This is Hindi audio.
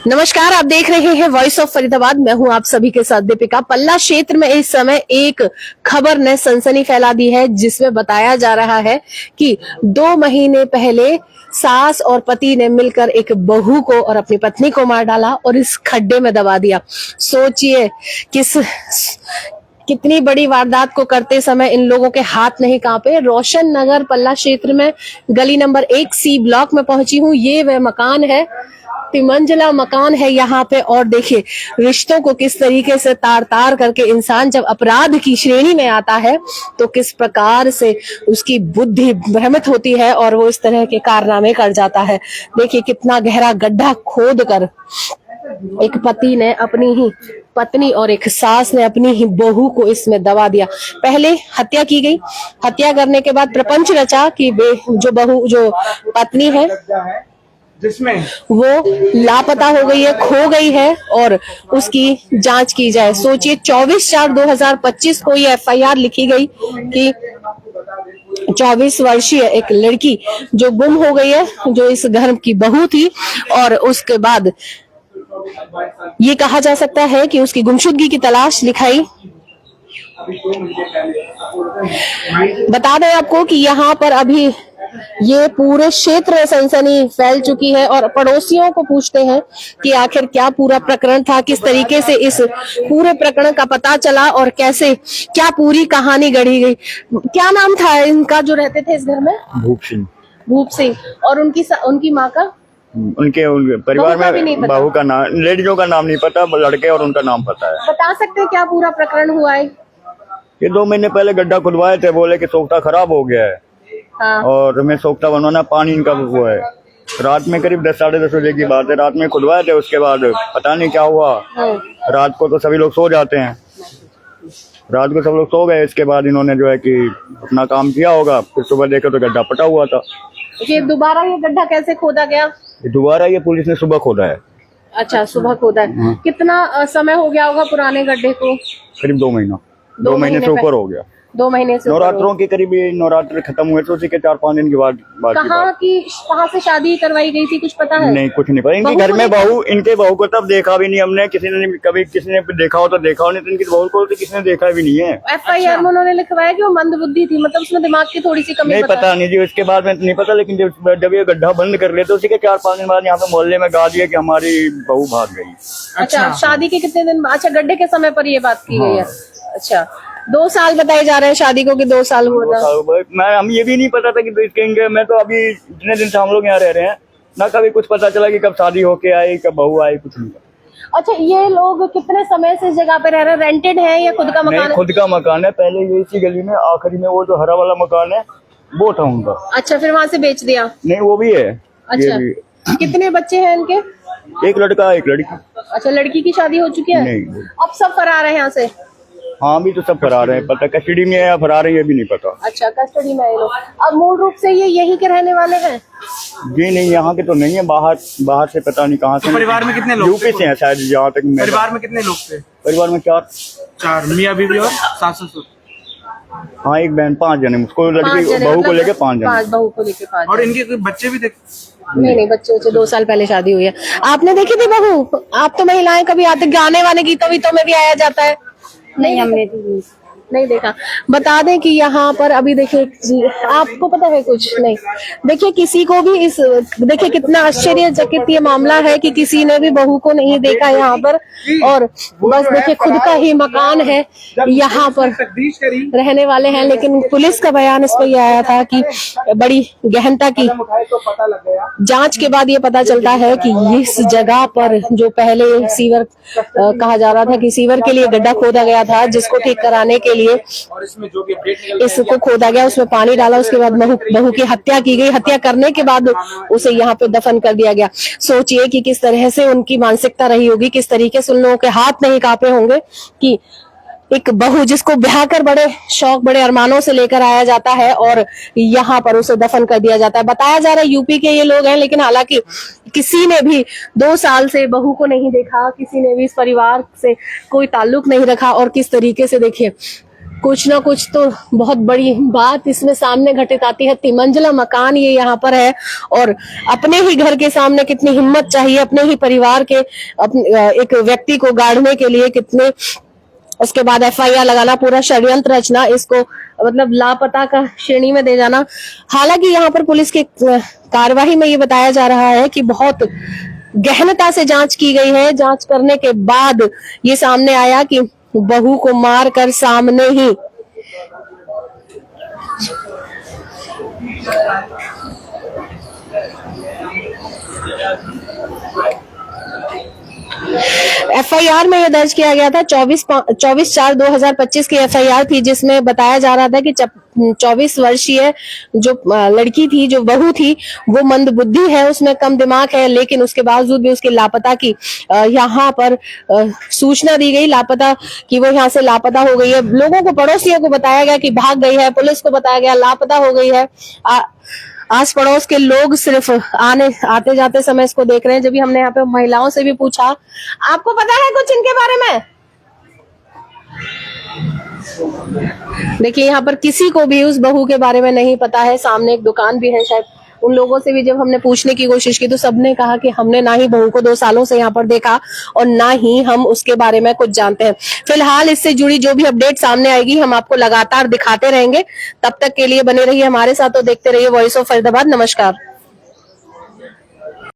नमस्कार, आप देख रहे हैं वॉइस ऑफ फरीदाबाद। मैं हूं आप सभी के साथ दीपिका। पल्ला क्षेत्र में इस समय एक खबर ने सनसनी फैला दी है, जिसमें बताया जा रहा है कि 2 महीने पहले सास और पति ने मिलकर एक बहू को और अपनी पत्नी को मार डाला और इस खड्डे में दबा दिया। सोचिए कितनी बड़ी वारदात को करते समय इन लोगों के हाथ नहीं कांपे। रोशन नगर पल्ला क्षेत्र में गली नंबर 1C ब्लॉक में पहुंची हूँ। ये वह मकान है, तिमंजिला मकान है यहाँ पे। और देखिए रिश्तों को किस तरीके से तार तार करके इंसान जब अपराध की श्रेणी में आता है तो किस प्रकार से उसकी बुद्धि भ्रमित होती है और वो इस तरह के कारनामे कर जाता है। देखिए कितना गहरा गड्ढा खोद कर एक पति ने अपनी ही पत्नी और एक सास ने अपनी ही बहू को इसमें दबा दिया। पहले हत्या की गई, हत्या करने के बाद प्रपंच रचा कि जो पत्नी है जिसमें वो लापता हो गई है, खो गई है और उसकी जांच की जाए। सोचिए 24/4/2025 को ये FIR लिखी गई कि 24 वर्षीय एक लड़की जो गुम हो गई है, जो इस घर की बहू थी, और उसके बाद ये कहा जा सकता है कि उसकी गुमशुदगी की तलाश लिखाई। बता दें आपको कि यहाँ पर अभी ये पूरे क्षेत्र में सनसनी फैल चुकी है और पड़ोसियों को पूछते हैं कि आखिर क्या पूरा प्रकरण था, किस तरीके से इस पूरे प्रकरण का पता चला और कैसे क्या पूरी कहानी गढ़ी गई। क्या नाम था इनका जो रहते थे इस घर में? भूप सिंह। और उनकी माँ का? उनके परिवार में बहू का नाम, लेडीजों का नाम नहीं पता, लड़के और उनका नाम पता है। बता सकते हैं क्या पूरा प्रकरण हुआ है? ये 2 महीने पहले गड्ढा खुदवाए थे, बोले कि सोख्ता खराब हो गया है। हाँ। और हमें सोख्ता बनवाना, पानी इनका वो है। रात में करीब 10 साढ़े 10 बजे की बात है, रात में खुदवाए थे। उसके बाद पता नहीं क्या हुआ। रात को तो सभी लोग सो जाते हैं, रात को सब लोग सो गए। इसके बाद इन्होंने जो है कि अपना काम किया होगा, फिर सुबह देखा तो गड्ढा पटा हुआ था। ये दोबारा ये गड्ढा कैसे खोदा गया? दोबारा ये पुलिस ने सुबह खोदा है। अच्छा, सुबह खोदा है। कितना समय हो गया होगा पुराने गड्ढे को? करीब 2 महीना, 2 महीने से ऊपर हो गया। 2 महीने से नवरात्रों के करीब, ये नवरात्र खत्म हुए तो उसी के 4-5 दिन के बाद कहाँ से शादी करवाई गई थी, कुछ पता है? नहीं, कुछ नहीं पता। इनके घर में बहू, इनके बहू को तब देखा भी नहीं हमने, किसी ने कभी, किसी ने देखा हो तो देखा हो, नहीं तो इनकी बहू को तो किसी ने देखा भी नहीं है। FIR में उन्होंने लिखवाया कि वो मंदबुद्धि थी, मतलब उसमें दिमाग की थोड़ी सी कमी। नहीं पता नहीं जी, उसके बाद में नहीं पता। लेकिन जब ये गड्ढा बंद कर लेते उसी के 4-5 दिन बाद यहाँ पे मोहल्ले में गा दिया कि हमारी बहू भाग गई। अच्छा, शादी के कितने दिन? अच्छा, गड्ढे के समय पर ये बात की गई है। अच्छा, 2 साल बताए जा रहे हैं शादी को कि 2 साल हुआ था। मैं हम ये भी नहीं पता था कि इसके, मैं तो अभी इतने दिन से हम लोग यहाँ रह रहे हैं ना, कभी कुछ पता चला कि कब शादी होके आई, कब बहू आई, कुछ नहीं पता। अच्छा, ये लोग कितने समय से इस जगह पे रह रहे हैं? रेंटेड है या खुद का मकान है? खुद का मकान है। पहले ये इसी गली में आखिरी में वो जो हरा वाला मकान है वो था उनका। अच्छा, फिर वहाँ से बेच दिया? नहीं, वो भी है। अच्छा, कितने बच्चे हैं इनके? एक लड़का, एक लड़की। अच्छा, लड़की की शादी हो चुकी है? नहीं। अब सब फरार है यहाँ से? हाँ, अभी तो सब फरार हैं। पता कस्टडी में है या फरार है ये भी नहीं पता। अच्छा, कस्टडी में है लोग। अब मूल रूप से ये यहीं के रहने वाले हैं? जी नहीं, यहाँ के तो नहीं है, बाहर से पता नहीं कहाँ से। परिवार में कितने लोग? यूपी से हैं शायद, जहाँ तक। परिवार में कितने लोग थे? परिवार में 4 मियाँ बीवी और सास ससुर। हाँ, एक बहन, 5 जने। उसको लड़की बहू को लेके 5 जने। बहू को लेके 5। और इनके कोई बच्चे भी थे? नहीं, बच्चे 2 साल पहले शादी हुई है। आपने देखी थी बहू? आप तो महिलाएं कभी आते, गाने वाने गीतों में भी आया जाता है? नहीं, हमने नहीं देखा। बता दें कि यहाँ पर अभी देखिए जी, आपको पता है कुछ नहीं? देखिए किसी को भी देखिए कितना आश्चर्यचकित ये मामला है कि किसी ने भी बहू को नहीं देखा यहाँ पर, और बस देखिए खुद का ही मकान है, यहाँ पर रहने वाले हैं। लेकिन पुलिस का बयान इस पर यह आया था कि बड़ी गहनता की जांच के बाद ये पता चलता है कि इस जगह पर जो पहले सीवर कहा जा रहा था कि सीवर के लिए गड्ढा खोदा गया था, जिसको ठीक कराने के लिए और इसमें जो भी इसको खोदा गया, उसमें पानी डाला, उसके बाद बहू की हत्या की गई। हत्या करने के बाद उसे यहाँ पे दफन कर दिया गया। सोचिए कि किस तरह से उनकी मानसिकता रही होगी, किस तरीके से उन लोगों के हाथ नहीं कांपे होंगे कि एक बहू जिसको ब्याह कर बड़े शौक, बड़े अरमानों से लेकर आया जाता है और यहाँ पर उसे दफन कर दिया जाता है। बताया जा रहा है यूपी के ये लोग हैं, लेकिन हालांकि किसी ने भी 2 साल से बहू को नहीं देखा, किसी ने भी इस परिवार से कोई ताल्लुक नहीं रखा। और किस तरीके से देखिए कुछ ना कुछ तो बहुत बड़ी बात इसमें सामने घटित आती है। तिमंजिला मकान ये यहाँ पर है और अपने ही घर के सामने कितनी हिम्मत चाहिए, अपने ही परिवार के एक व्यक्ति को गाड़ने के लिए कितने, उसके बाद एफआईआर लगाना, पूरा षड्यंत्र रचना, इसको मतलब लापता का श्रेणी में दे जाना। हालांकि यहाँ पर पुलिस की कार्यवाही में ये बताया जा रहा है कि बहुत गहनता से जांच की गई है। जांच करने के बाद ये सामने आया कि बहू को मारकर सामने ही एफआईआर में यह दर्ज किया गया था। 24/4/2025 की एफआईआर थी, जिसमें बताया जा रहा था कि 24 वर्षीय जो लड़की थी, जो बहू थी, वो मंदबुद्धि है, उसमें कम दिमाग है, लेकिन उसके बावजूद भी उसकी लापता की यहाँ पर सूचना दी गई, लापता कि वो यहाँ से लापता हो गई है। लोगों को, पड़ोसियों को बताया गया कि भाग गई है, पुलिस को बताया गया लापता हो गई है। आस पड़ोस के लोग सिर्फ आते जाते समय इसको देख रहे हैं। जब भी हमने यहाँ पे महिलाओं से भी पूछा, आपको पता है कुछ इनके बारे में? देखिए यहाँ पर किसी को भी उस बहू के बारे में नहीं पता है। सामने एक दुकान भी है, शायद उन लोगों से भी जब हमने पूछने की कोशिश की तो सबने कहा कि हमने ना ही बहू को 2 सालों से यहाँ पर देखा और ना ही हम उसके बारे में कुछ जानते हैं। फिलहाल इससे जुड़ी जो भी अपडेट सामने आएगी हम आपको लगातार दिखाते रहेंगे। तब तक के लिए बने रहिए हमारे साथ और देखते रहिए वॉइस ऑफ फरीदाबाद। नमस्कार।